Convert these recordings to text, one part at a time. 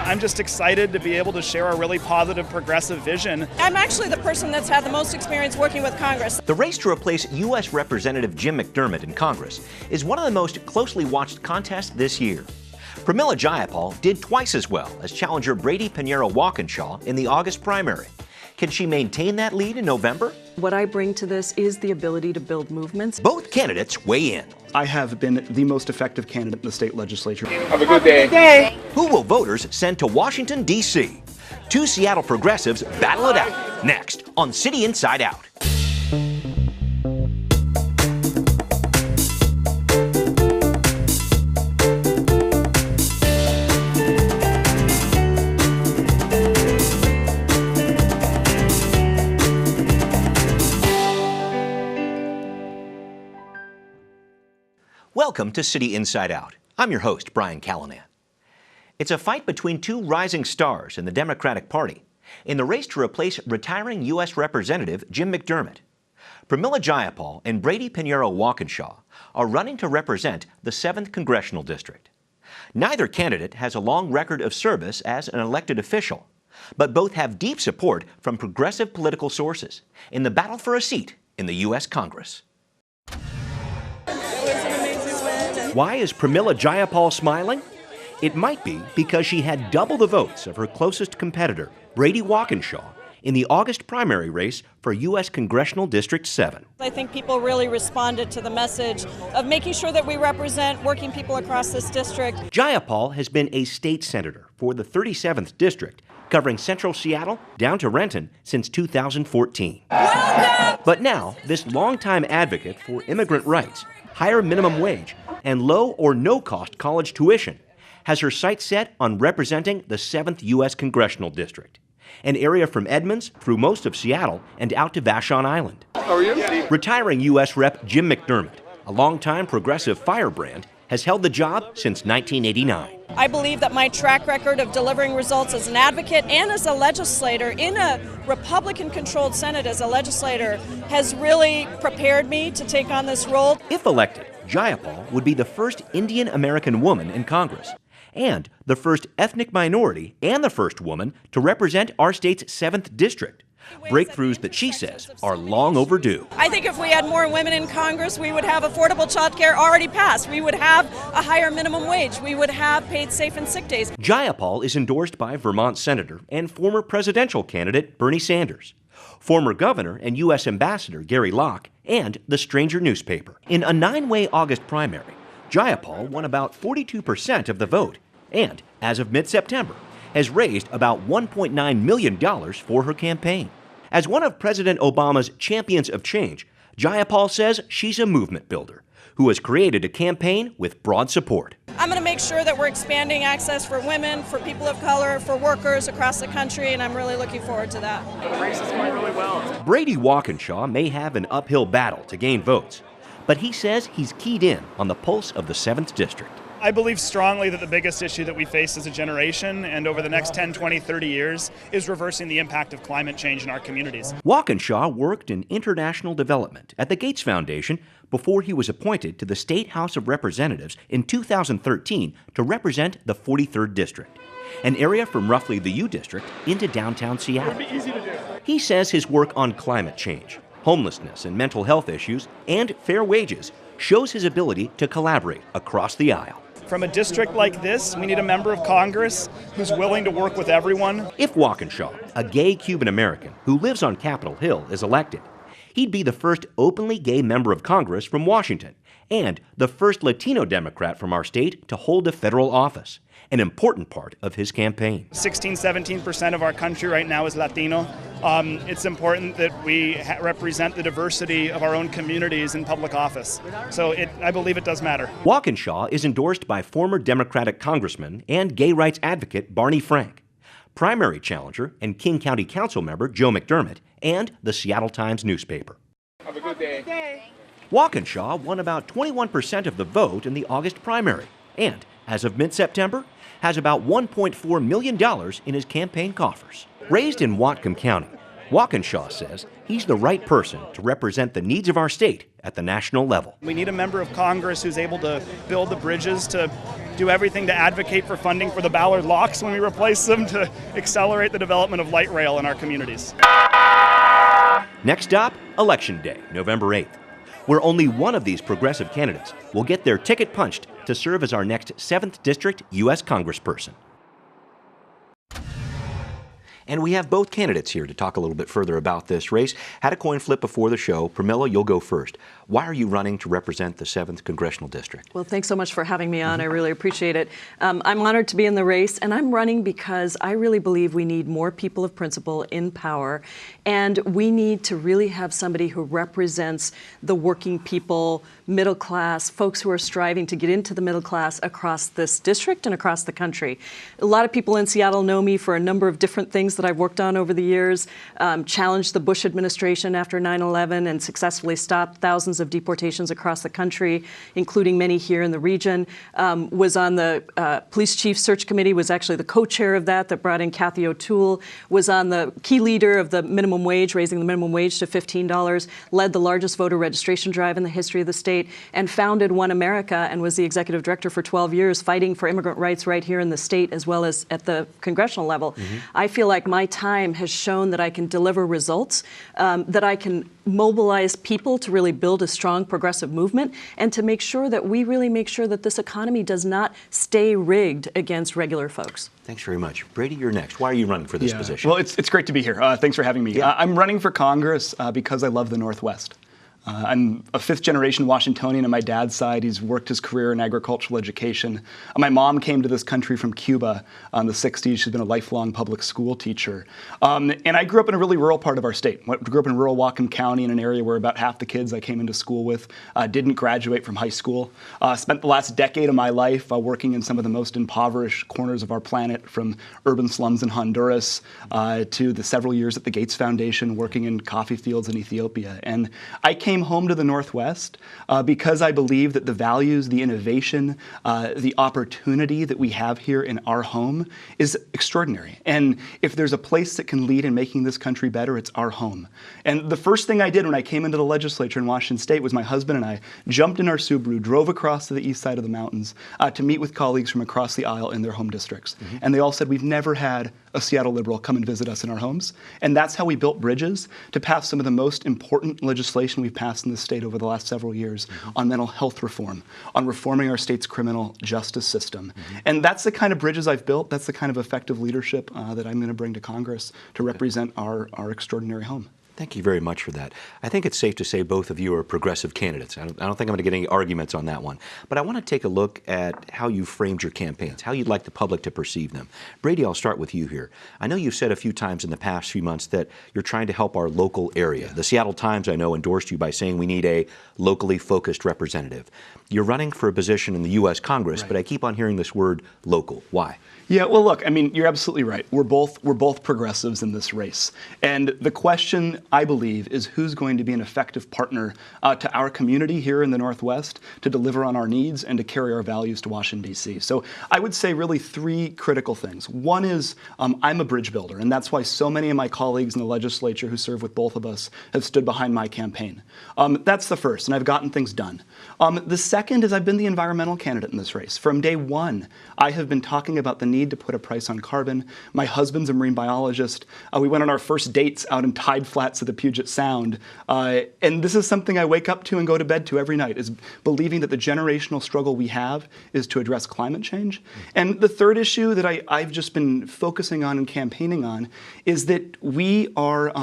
I'm just excited to be able to share a really positive, progressive vision. I'm actually the person that's had the most experience working with Congress. The race to replace U.S. Representative Jim McDermott in Congress is one of the most closely watched contests this year. Pramila Jayapal did twice as well as challenger Brady Piñero Walkinshaw in the August primary. Can she maintain that lead in November? What I bring to this is the ability to build movements. Both candidates weigh in. I have been the most effective candidate in the state legislature. Have a good day. Who will voters send to Washington, D.C.? Two Seattle progressives battle it out next on City Inside Out. Welcome to City Inside Out. I'm your host, Brian Callanan. It's a fight between two rising stars in the Democratic Party in the race to replace retiring U.S. Representative Jim McDermott. Pramila Jayapal and Brady Piñero Walkinshaw are running to represent the 7th Congressional District. Neither candidate has a long record of service as an elected official, but both have deep support from progressive political sources in the battle for a seat in the U.S. Congress. Why is Pramila Jayapal smiling? It might be because she had double the votes of her closest competitor, Brady Walkinshaw, in the August primary race for U.S. Congressional District 7. I think people really responded to the message of making sure that we represent working people across this district. Jayapal has been a state senator for the 37th District, covering central Seattle down to Renton since 2014. Welcome! But now, this longtime advocate for immigrant rights, higher minimum wage, and low or no-cost college tuition has her sights set on representing the 7th U.S. Congressional District, an area from Edmonds through most of Seattle and out to Vashon Island. How are you? Retiring U.S. Rep. Jim McDermott, a longtime progressive firebrand, has held the job since 1989. I believe that my track record of delivering results as an advocate and as a legislator in a Republican-controlled Senate as a legislator has really prepared me to take on this role. If elected, Jayapal would be the first Indian American woman in Congress and the first ethnic minority and the first woman to represent our state's 7th district. Breakthroughs that she says are long overdue. I think if we had more women in Congress, we would have affordable child care already passed. We would have a higher minimum wage. We would have paid safe and sick days. Jayapal is endorsed by Vermont Senator and former presidential candidate Bernie Sanders, former governor and U.S. Ambassador Gary Locke, and the Stranger newspaper. In a 9-way August primary, Jayapal won about 42% of the vote and, as of mid-September, has raised about $1.9 million for her campaign. As one of President Obama's champions of change, Jayapal says she's a movement builder who has created a campaign with broad support. I'm going to make sure that we're expanding access for women, for people of color, for workers across the country, and I'm really looking forward to that. The race is going really well. Brady Walkinshaw may have an uphill battle to gain votes, but he says he's keyed in on the pulse of the 7th District. I believe strongly that the biggest issue that we face as a generation and over the next 10, 20, 30 years is reversing the impact of climate change in our communities. Walkinshaw worked in international development at the Gates Foundation before he was appointed to the State House of Representatives in 2013 to represent the 43rd District, an area from roughly the U District into downtown Seattle. It would be easy to do. He says his work on climate change, homelessness and mental health issues, and fair wages shows his ability to collaborate across the aisle. From a district like this, we need a member of Congress who's willing to work with everyone. If Walkinshaw, a gay Cuban American who lives on Capitol Hill, is elected, he'd be the first openly gay member of Congress from Washington and the first Latino Democrat from our state to hold a federal office, an important part of his campaign. 16-17% of our country right now is Latino. It's important that we represent the diversity of our own communities in public office. So I believe it does matter. Walkinshaw is endorsed by former Democratic Congressman and gay rights advocate Barney Frank, primary challenger and King County Council member Joe McDermott, and the Seattle Times newspaper. Have a good day. Walkinshaw won about 21% of the vote in the August primary and, as of mid-September, has about $1.4 million in his campaign coffers. Raised in Whatcom County, Walkinshaw says he's the right person to represent the needs of our state at the national level. We need a member of Congress who's able to build the bridges, to do everything to advocate for funding for the Ballard locks when we replace them, to accelerate the development of light rail in our communities. Next stop, Election Day, November 8th, where only one of these progressive candidates will get their ticket punched to serve as our next 7th District U.S. Congressperson. And we have both candidates here to talk a little bit further about this race. Had a coin flip before the show. Pramila, you'll go first. Why are you running to represent the 7th Congressional District? Well, thanks so much for having me on. I really appreciate it. I'm honored to be in the race, and I'm running because I really believe we need more people of principle in power, and we need to really have somebody who represents the working people, middle class, folks who are striving to get into the middle class across this district and across the country. A lot of people in Seattle know me for a number of different things that I've worked on over the years, challenged the Bush administration after 9/11 and successfully stopped thousands of deportations across the country, including many here in the region. Was on the police chief search committee, was actually the co-chair of that brought in Kathy O'Toole, was on the key leader of the minimum wage, raising the minimum wage to $15, led the largest voter registration drive in the history of the state, and founded One America and was the executive director for 12 years, fighting for immigrant rights right here in the state as well as at the congressional level. I feel like my time has shown that I can deliver results, that I can mobilize people to really build a strong progressive movement, and to make sure that we really make sure that this economy does not stay rigged against regular folks. Thanks very much. Brady, you're next. Why are you running for this position? Well, it's great to be here. Thanks for having me. I'm running for Congress because I love the Northwest. I'm a fifth-generation Washingtonian on my dad's side. He's worked his career in agricultural education. My mom came to this country from Cuba in the 60s. She's been a lifelong public school teacher. And I grew up in a really rural part of our state. I grew up in rural Whatcom County, in an area where about half the kids I came into school with didn't graduate from high school. Spent the last decade of my life working in some of the most impoverished corners of our planet, from urban slums in Honduras to the several years at the Gates Foundation working in coffee fields in Ethiopia. And I came home to the Northwest because I believe that the values, the innovation, the opportunity that we have here in our home is extraordinary. And if there's a place that can lead in making this country better, it's our home. And the first thing I did when I came into the legislature in Washington State was my husband and I jumped in our Subaru, drove across to the east side of the mountains to meet with colleagues from across the aisle in their home districts. And they all said, we've never had a Seattle liberal come and visit us in our homes. And that's how we built bridges to pass some of the most important legislation we've passed in the state over the last several years on mental health reform, on reforming our state's criminal justice system. And that's the kind of bridges I've built. That's the kind of effective leadership that I'm going to bring to Congress to represent our extraordinary home. Thank you very much for that. I think it's safe to say both of you are progressive candidates. I don't think I'm going to get any arguments on that one. But I want to take a look at how you framed your campaigns, how you'd like the public to perceive them. Brady, I'll start with you here. I know you've said a few times in the past few months that you're trying to help our local area. The Seattle Times, I know, endorsed you by saying we need a locally focused representative. You're running for a position in the U.S. Congress, but I keep on hearing this word local. Why? Yeah, well, look, I mean, you're absolutely right. We're both progressives in this race. And the question, I believe, is who's going to be an effective partner to our community here in the Northwest to deliver on our needs and to carry our values to Washington, D.C. So I would say really three critical things. One is I'm a bridge builder, and that's why so many of my colleagues in the legislature who serve with both of us have stood behind my campaign. That's the first, and I've gotten things done. The second is I've been the environmental candidate in this race. From day one, I have been talking about the need to put a price on carbon. My husband's a marine biologist. We went on our first dates out in tide flats of the Puget Sound. And this is something I wake up to and go to bed to every night, is believing that the generational struggle we have is to address climate change. And the third issue that I've just been focusing on and campaigning on is that we are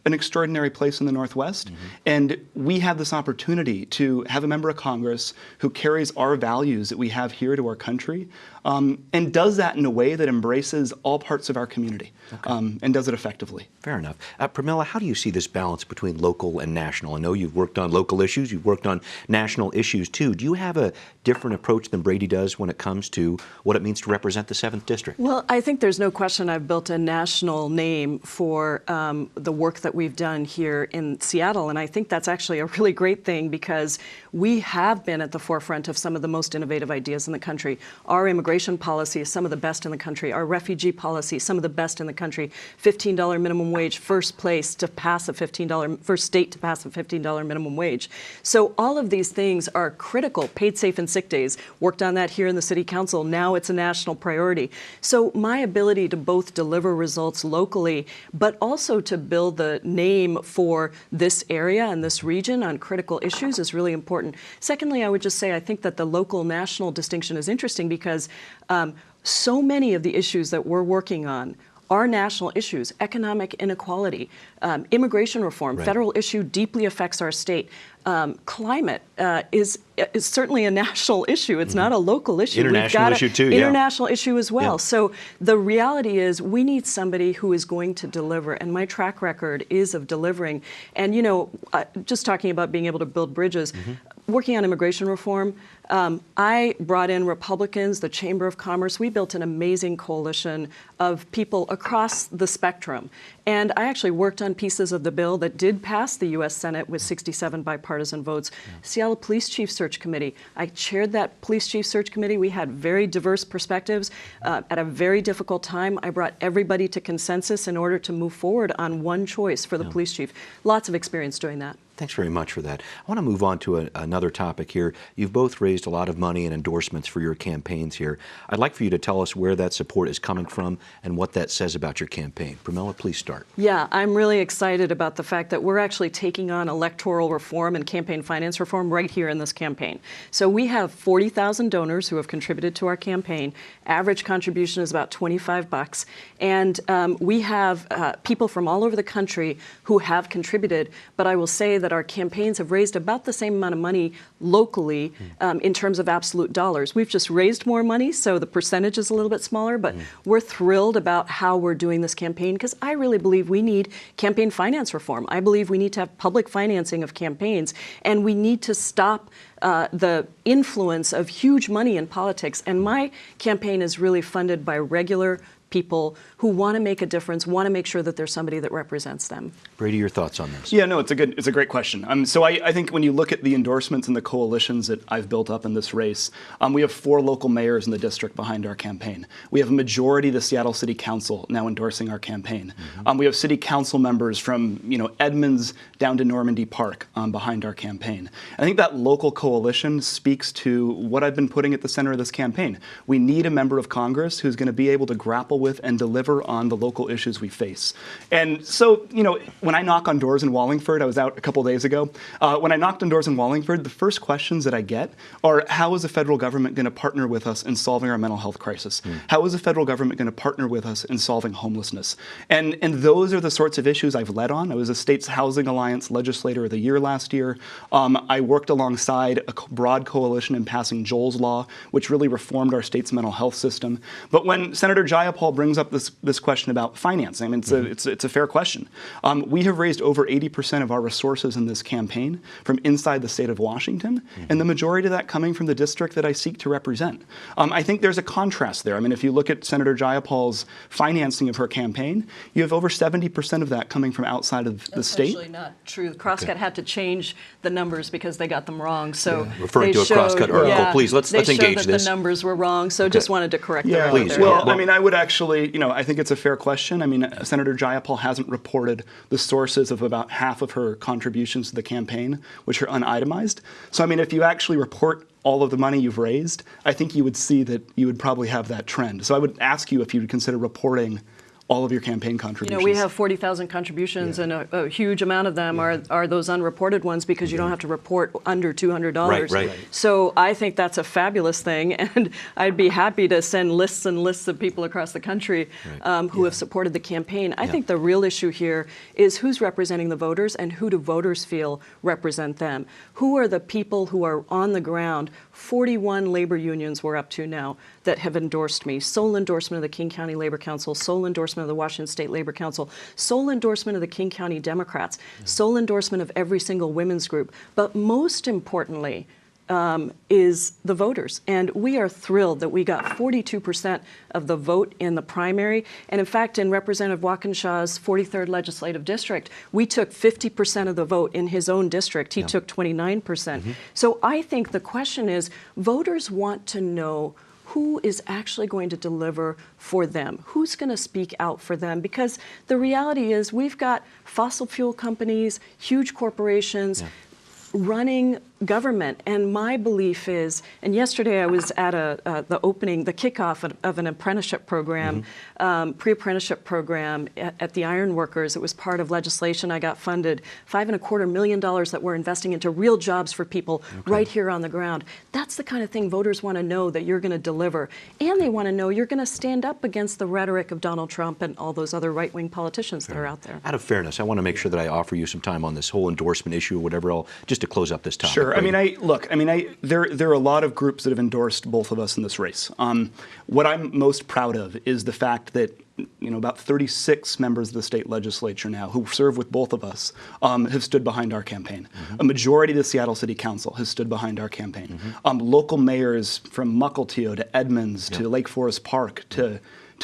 an extraordinary place in the Northwest, and we have this opportunity to have a member of Congress who carries our values that we have here to our country, and does that in a way that embraces all parts of our community, and does it effectively. Fair enough. Pramila, how do you see this balance between local and national? I know you've worked on local issues, you've worked on national issues too. Do you have a different approach than Brady does when it comes to what it means to represent the 7th District? Well, I think there's no question I've built a national name for the work that we've done here in Seattle, and I think that's actually a really great thing, because We have been at the forefront of some of the most innovative ideas in the country. Our immigration policy is some of the best in the country. Our refugee policy, some of the best in the country. $15 minimum wage, first place to pass a first state to pass a $15 minimum wage. So all of these things are critical. Paid safe and sick days, worked on that here in the City Council. Now it's a national priority. So my ability to both deliver results locally, but also to build the name for this area and this region on critical issues is really important. Secondly, I would just say I think that the local-national distinction is interesting because so many of the issues that we're working on are national issues. Economic inequality, immigration reform, federal issue deeply affects our state. Climate is certainly a national issue. It's not a local issue. International issue too, international issue as well. Yeah. So the reality is we need somebody who is going to deliver, and my track record is of delivering. And you know, just talking about being able to build bridges, working on immigration reform, I brought in Republicans, the Chamber of Commerce. We built an amazing coalition of people across the spectrum. And I actually worked on pieces of the bill that did pass the U.S. Senate with 67 bipartisan votes. Seattle Police Chief Search Committee. I chaired that Police Chief Search Committee. We had very diverse perspectives. At a very difficult time, I brought everybody to consensus in order to move forward on one choice for the police chief. Lots of experience doing that. Thanks very much for that. I want to move on to another topic here. You've both raised a lot of money and endorsements for your campaigns here. I'd like for you to tell us where that support is coming from and what that says about your campaign. Pramila, please start. Yeah, I'm really excited about the fact that we're actually taking on electoral reform and campaign finance reform right here in this campaign. So we have 40,000 donors who have contributed to our campaign. Average contribution is about $25. And we have people from all over the country who have contributed. But I will say that our campaigns have raised about the same amount of money locally in terms of absolute dollars. We've just raised more money, so the percentage is a little bit smaller, but we're thrilled about how we're doing this campaign because I really believe we need campaign finance reform. I believe we need to have public financing of campaigns, and we need to stop the influence of huge money in politics. And my campaign is really funded by regular people who want to make a difference, want to make sure that there's somebody that represents them. Brady, your thoughts on this? Yeah, no, it's a great question. So I think when you look at the endorsements and the coalitions that I've built up in this race, we have 4 local mayors in the district behind our campaign. We have a majority of the Seattle City Council now endorsing our campaign. We have city council members from Edmonds down to Normandy Park behind our campaign. I think that local coalition speaks to what I've been putting at the center of this campaign. We need a member of Congress who's going to be able to grapple with and deliver on the local issues we face. And so, when I knock on doors in Wallingford, I was out a couple days ago, when I knocked on doors in Wallingford, the first questions that I get are, how is the federal government going to partner with us in solving our mental health crisis? How is the federal government going to partner with us in solving homelessness? And those are the sorts of issues I've led on. I was a States Housing Alliance Legislator of the Year last year. I worked alongside a broad coalition in passing Joel's Law, which really reformed our state's mental health system. But when Senator Jayapal brings up this question about financing, I mean, it's a fair question. We have raised over 80% of our resources in this campaign from inside the state of Washington, and the majority of that coming from the district that I seek to represent. I think there's a contrast there. I mean, if you look at Senator Jayapal's financing of her campaign, you have over 70% of that coming from outside of the state. That's actually not true. Crosscut had to change the numbers because they got them wrong. So referring to a Crosscut article, please let's engage this. They showed that the numbers were wrong. So just wanted to correct that. Please. Well, I mean, I would actually, I think it's a fair question. I mean, Senator Jayapal hasn't reported the sources of about half of her contributions to the campaign, which are unitemized. So, I mean, if you actually report all of the money you've raised, I think you would see that you would probably have that trend. So I would ask you if you would consider reporting all of your campaign contributions. We have 40,000 contributions, and a huge amount of them are those unreported ones because you don't have to report under $200. Right. So I think that's a fabulous thing, and I'd be happy to send lists and lists of people across the country who have supported the campaign. I think the real issue here is who's representing the voters and who do voters feel represent them. Who are the people who are on the ground? 41 labor unions we're up to now that have endorsed me. Sole endorsement of the King County Labor Council, sole endorsement of the Washington State Labor Council, sole endorsement of the King County Democrats, sole endorsement of every single women's group. But most importantly, is the voters. And we are thrilled that we got 42% of the vote in the primary. And in fact, in Representative Walkinshaw's 43rd legislative district, we took 50% of the vote in his own district. He took 29%. So I think the question is, voters want to know who is actually going to deliver for them, who's going to speak out for them, because the reality is we've got fossil fuel companies, huge corporations, running government. And my belief is, and yesterday I was at the kickoff of an apprenticeship program, pre-apprenticeship program at the Iron Workers. It was part of legislation. I got funded $5.25 million that we're investing into real jobs for people right here on the ground. That's the kind of thing voters want to know that you're going to deliver. And they want to know you're going to stand up against the rhetoric of Donald Trump and all those other right-wing politicians that are out there. Out of fairness, I want to make sure that I offer you some time on this whole endorsement issue or whatever, just to close up this topic. Sure. I mean, there are a lot of groups that have endorsed both of us in this race. What I'm most proud of is the fact that about 36 members of the state legislature now who serve with both of us have stood behind our campaign. A majority of the Seattle City Council has stood behind our campaign. Local mayors from Mukilteo to Edmonds to Lake Forest Park to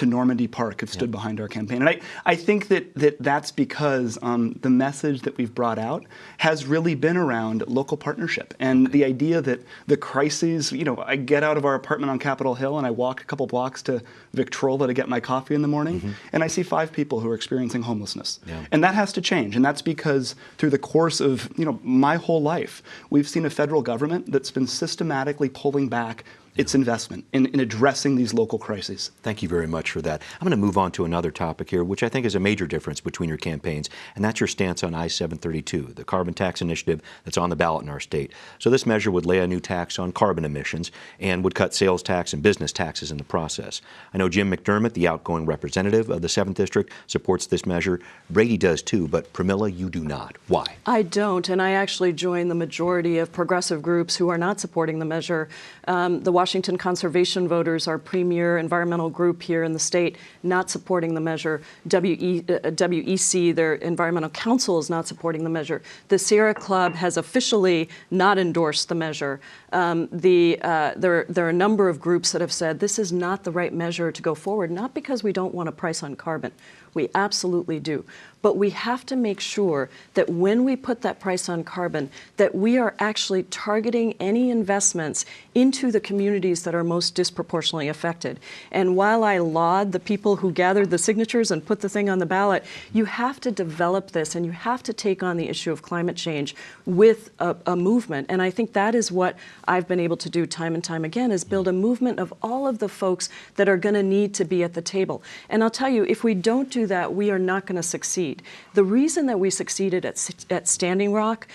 Normandy Park have stood behind our campaign. And I think that's because the message that we've brought out has really been around local partnership and the idea that the crises, I get out of our apartment on Capitol Hill and I walk a couple blocks to Victrola to get my coffee in the morning, and I see 5 people who are experiencing homelessness. And that has to change. And that's because through the course of my whole life, we've seen a federal government that's been systematically pulling back its investment in addressing these local crises. Thank you very much for that. I'm going to move on to another topic here, which I think is a major difference between your campaigns, and that's your stance on I-732, the carbon tax initiative that's on the ballot in our state. So this measure would lay a new tax on carbon emissions and would cut sales tax and business taxes in the process. I know Jim McDermott, the outgoing representative of the 7th District, supports this measure. Brady does too, but Pramila, you do not. Why? I don't, and I actually join the majority of progressive groups who are not supporting the measure. The Washington Conservation Voters, our premier environmental group here in the state, not supporting the measure. WEC, their environmental council, is not supporting the measure. The Sierra Club has officially not endorsed the measure. There are a number of groups that have said this is not the right measure to go forward, not because we don't want a price on carbon. We absolutely do. But we have to make sure that when we put that price on carbon, that we are actually targeting any investments into the communities that are most disproportionately affected. And while I laud the people who gathered the signatures and put the thing on the ballot, you have to develop this and you have to take on the issue of climate change with a movement. And I think that is what I've been able to do time and time again, is build a movement of all of the folks that are going to need to be at the table. And I'll tell you, if we don't do that, we are not going to succeed. The reason that we succeeded at Standing Rock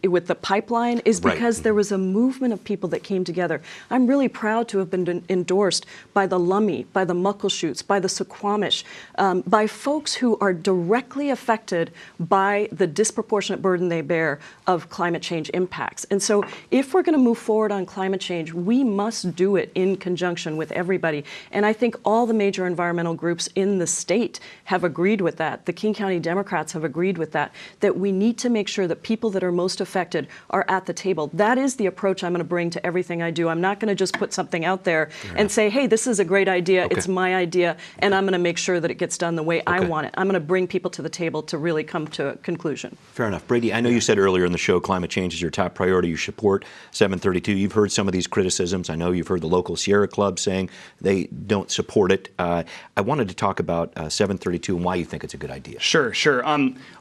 with the pipeline is because there was a movement of people that came together. I'm really proud to have been endorsed by the Lummi, by the Muckleshoots, by the Suquamish, by folks who are directly affected by the disproportionate burden they bear of climate change impacts. And so if we're going to move forward on climate change, we must do it in conjunction with everybody. And I think all the major environmental groups in the state have agreed with that. The King County Democrats have agreed with that we need to make sure that people that are most affected are at the table. That is the approach I'm going to bring to everything I do. I'm not going to just put something out there and say, hey, this is a great idea, it's my idea, and I'm going to make sure that it gets done the way I want it. I'm going to bring people to the table to really come to a conclusion. Fair enough. Brady, I know you said earlier in the show climate change is your top priority. You support 732. You've heard some of these criticisms. I know you've heard the local Sierra Club saying they don't support it. I wanted to talk about 732 and why you think it's a good idea. Sure.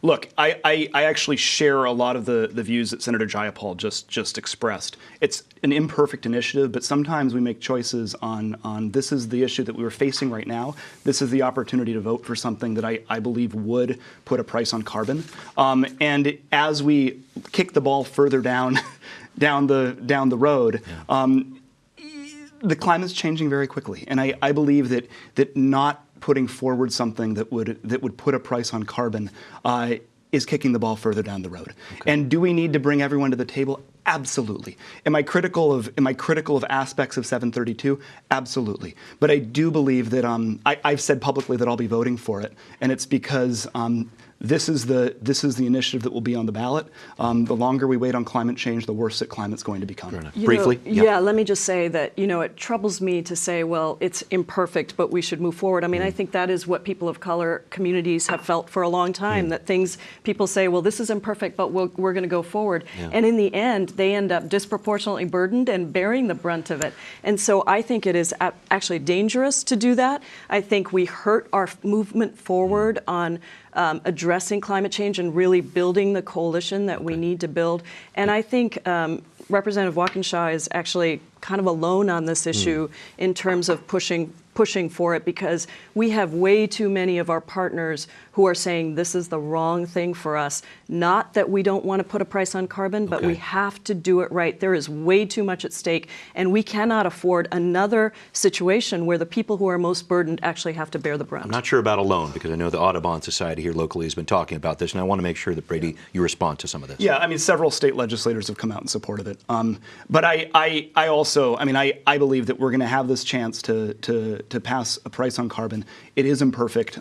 Look, I actually share a lot of the views that Senator Jayapal just expressed. It's an imperfect initiative, but sometimes we make choices on this is the issue that we were facing right now. This is the opportunity to vote for something that I believe would put a price on carbon. And as we kick the ball further down the road, the climate's changing very quickly, and I believe that not putting forward something that would put a price on carbon is kicking the ball further down the road. And do we need to bring everyone to the table? Absolutely. Am I critical of aspects of 732? Absolutely. But I do believe that I've said publicly that I'll be voting for it, and it's because this is the initiative that will be on the ballot. The longer we wait on climate change, the worse that climate's going to become. Briefly? Yeah, let me just say that, it troubles me to say, well, it's imperfect, but we should move forward. I mean, I think that is what people of color communities have felt for a long time, that people say, well, this is imperfect, but we're going to go forward. And in the end, they end up disproportionately burdened and bearing the brunt of it. And so I think it is actually dangerous to do that. I think we hurt our movement forward on addressing climate change and really building the coalition that we need to build. And I think Representative Walkinshaw is actually kind of alone on this issue in terms of pushing for it, because we have way too many of our partners who are saying this is the wrong thing for us. Not that we don't want to put a price on carbon, but we have to do it right. There is way too much at stake, and we cannot afford another situation where the people who are most burdened actually have to bear the brunt. I'm not sure about alone, because I know the Audubon Society here locally has been talking about this, and I want to make sure that, Brady, you respond to some of this. Yeah, I mean, several state legislators have come out in support of it. But I also, I believe that we're going to have this chance to pass a price on carbon. It is imperfect.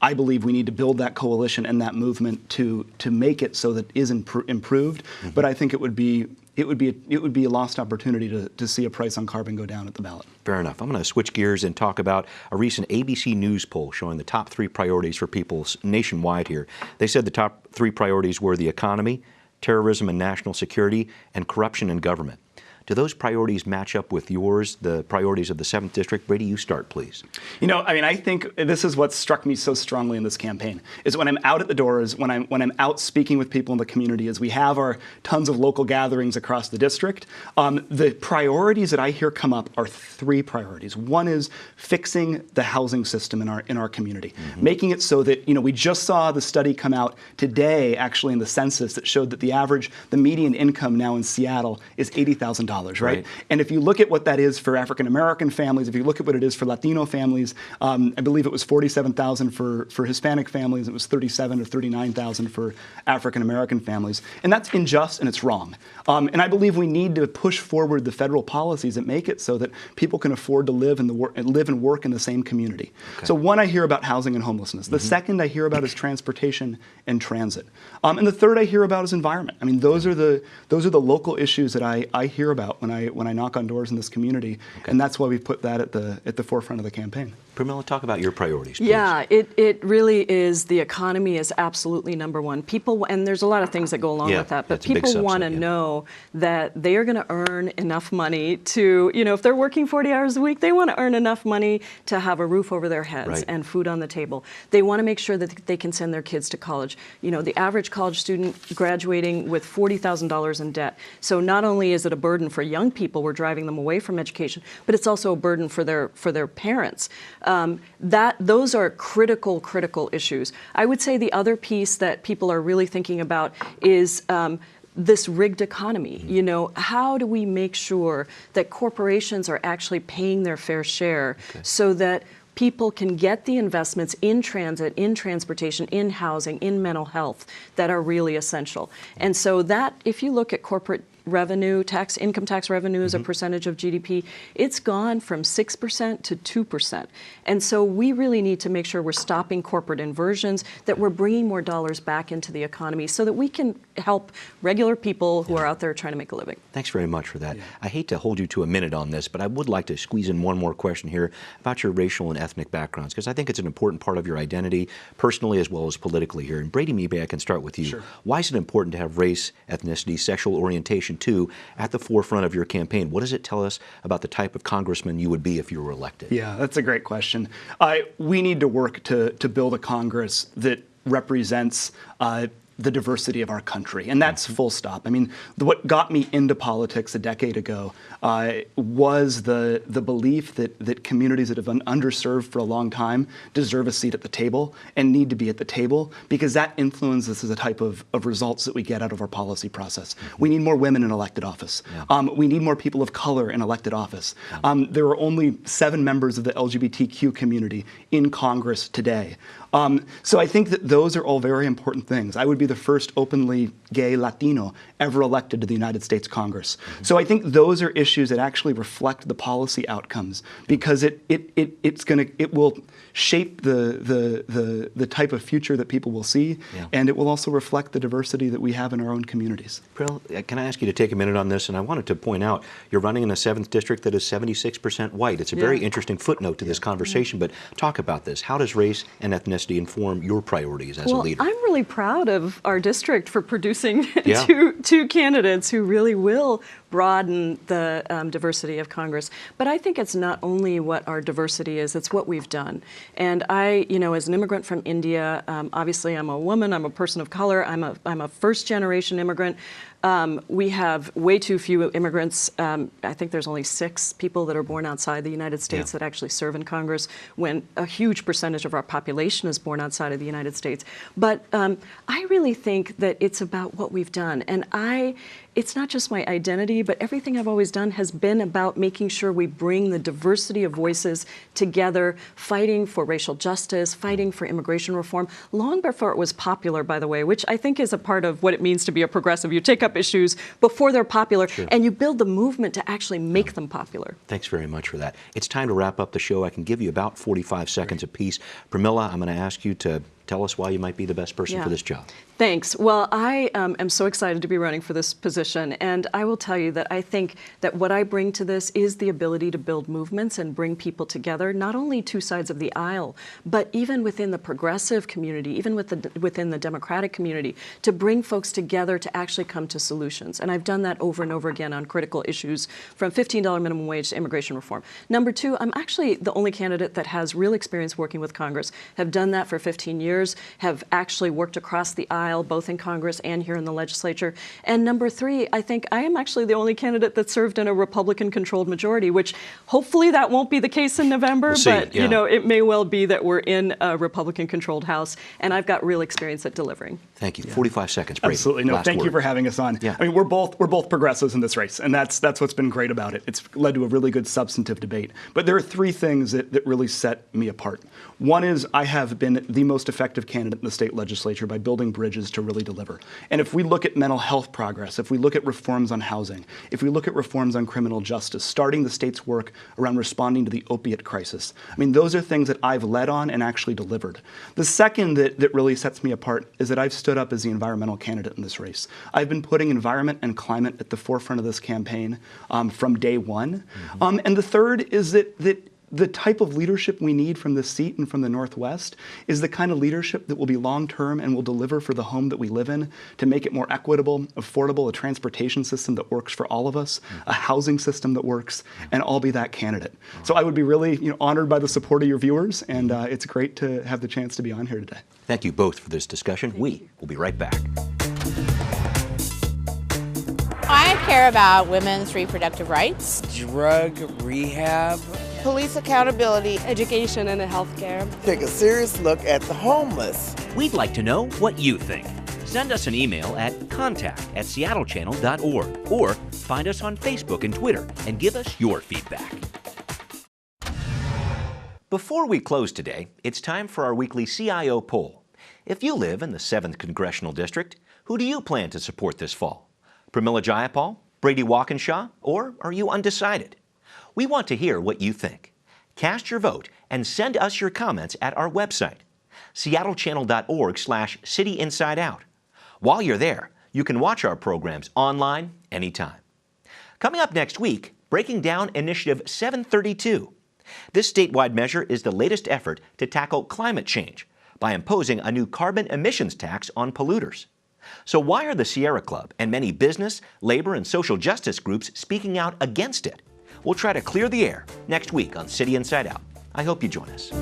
I believe we need to build that coalition and that movement to make it so that it is improved. But I think it would be a lost opportunity to see a price on carbon go down at the ballot. Fair enough. I'm going to switch gears and talk about a recent ABC News poll showing the top 3 priorities for people nationwide here. They said the top 3 priorities were the economy, terrorism and national security, and corruption in government. Do those priorities match up with yours, the priorities of the 7th District? Brady, you start, please. I think this is what struck me so strongly in this campaign, is when I'm out at the doors, when I'm out speaking with people in the community, as we have our tons of local gatherings across the district, the priorities that I hear come up are 3 priorities. One is fixing the housing system in our community, making it so that, we just saw the study come out today, actually, in the census that showed that the median income now in Seattle is $80,000. Right? And if you look at what that is for African American families, if you look at what it is for Latino families, I believe it was $47,000 for Hispanic families. It was $37,000 or $39,000 for African American families, and that's unjust and it's wrong. And I believe we need to push forward the federal policies that make it so that people can afford to live and work in the same community. So one, I hear about housing and homelessness. The second I hear about is transportation and transit, and the third I hear about is environment. I mean, those are the local issues that I hear about when I knock on doors in this community, and that's why we put that at the forefront of the campaign. Pramila, talk about your priorities, please. Yeah, it really is. The economy is absolutely number one. People, and there's a lot of things that go along with that, but people want to know that they are going to earn enough money to, if they're working 40 hours a week, they want to earn enough money to have a roof over their heads and food on the table. They want to make sure that they can send their kids to college. The average college student graduating with $40,000 in debt. So not only is it a burden for young people, we're driving them away from education, but it's also a burden for their parents. Those are critical issues. I would say the other piece that people are really thinking about is this rigged economy. How do we make sure that corporations are actually paying their fair share so that people can get the investments in transit, in transportation, in housing, in mental health that are really essential. And so that, if you look at corporate revenue, income tax revenue as a percentage of GDP, it's gone from 6% to 2%. And so we really need to make sure we're stopping corporate inversions, that we're bringing more dollars back into the economy so that we can help regular people who are out there trying to make a living. Thanks very much for that. I hate to hold you to a minute on this, but I would like to squeeze in one more question here about your racial and ethnic backgrounds, because I think it's an important part of your identity, personally as well as politically here. And Brady, maybe I can start with you. Sure. Why is it important to have race, ethnicity, sexual orientation, too, at the forefront of your campaign? What does it tell us about the type of congressman you would be if you were elected? Yeah, that's a great question. We need to work to build a Congress that represents the diversity of our country, and that's full stop. I mean, what got me into politics a decade ago was the belief that communities that have been underserved for a long time deserve a seat at the table and need to be at the table, because that influences the type of results that we get out of our policy process. We need more women in elected office. We need more people of color in elected office. There are only 7 members of the LGBTQ community in Congress today. So I think that those are all very important things. I would be the first openly gay Latino ever elected to the United States Congress. So I think those are issues that actually reflect the policy outcomes, because it will shape the type of future that people will see, and it will also reflect the diversity that we have in our own communities. Prill, can I ask you to take a minute on this? And I wanted to point out, you're running in a 7th district that is 76% white. It's a very interesting footnote to this conversation, but talk about this. How does race and ethnicity inform your priorities as a leader? I'm really proud of our district for producing two candidates who really will broaden the diversity of Congress. But I think it's not only what our diversity is, it's what we've done. And I, as an immigrant from India, obviously I'm a woman, I'm a person of color, I'm a first-generation immigrant. We have way too few immigrants. I think there's only 6 people that are born outside the United States that actually serve in Congress, when a huge percentage of our population is born outside of the United States. But I really think that it's about what we've done. And it's not just my identity, but everything I've always done has been about making sure we bring the diversity of voices together, fighting for racial justice, fighting for immigration reform, long before it was popular, by the way, which I think is a part of what it means to be a progressive. You take up issues before they're popular, and you build the movement to actually make them popular. Thanks very much for that. It's time to wrap up the show. I can give you about 45 seconds apiece. Pramila, I'm going to ask you to tell us why you might be the best person for this job. Thanks. Well, I am so excited to be running for this position, and I will tell you that I think that what I bring to this is the ability to build movements and bring people together, not only two sides of the aisle, but even within the progressive community, even within the Democratic community, to bring folks together to actually come to solutions. And I've done that over and over again on critical issues, from $15 minimum wage to immigration reform. Number 2, I'm actually the only candidate that has real experience working with Congress, have done that for 15 years, have actually worked across the aisle, both in Congress and here in the legislature. And number 3, I think I am actually the only candidate that served in a Republican-controlled majority, which hopefully that won't be the case in November, but it may well be that we're in a Republican-controlled House, and I've got real experience at delivering. Thank you. 45 seconds, Brady. Absolutely. No, thank you for having us on. I mean, we're both progressives in this race, and that's what's been great about it. It's led to a really good substantive debate. But there are 3 things that really set me apart. One is I have been the most effective candidate in the state legislature by building bridges to really deliver. And if we look at mental health progress, if we look at reforms on housing, if we look at reforms on criminal justice, starting the state's work around responding to the opiate crisis, I mean, those are things that I've led on and actually delivered. The second that really sets me apart is that I've stood up as the environmental candidate in this race. I've been putting environment and climate at the forefront of this campaign from day one. And the third is that the type of leadership we need from this seat and from the Northwest is the kind of leadership that will be long-term and will deliver for the home that we live in, to make it more equitable, affordable, a transportation system that works for all of us, a housing system that works, and I'll be that candidate. So I would be really honored by the support of your viewers, and it's great to have the chance to be on here today. Thank you both for this discussion. We will be right back. I care about women's reproductive rights, drug rehab, police accountability, education and healthcare. Take a serious look at the homeless. We'd like to know what you think. Send us an email at contact@seattlechannel.org or find us on Facebook and Twitter and give us your feedback. Before we close today, it's time for our weekly Cio Poll. If you live in the 7th Congressional District, who do you plan to support this fall? Pramila Jayapal, Brady Walkinshaw, or are you undecided? We want to hear what you think. Cast your vote and send us your comments at our website, seattlechannel.org/cityinsideout. While you're there, you can watch our programs online anytime. Coming up next week, breaking down Initiative 732. This statewide measure is the latest effort to tackle climate change by imposing a new carbon emissions tax on polluters. So why are the Sierra Club and many business, labor, and social justice groups speaking out against it? We'll try to clear the air next week on City Inside Out. I hope you join us.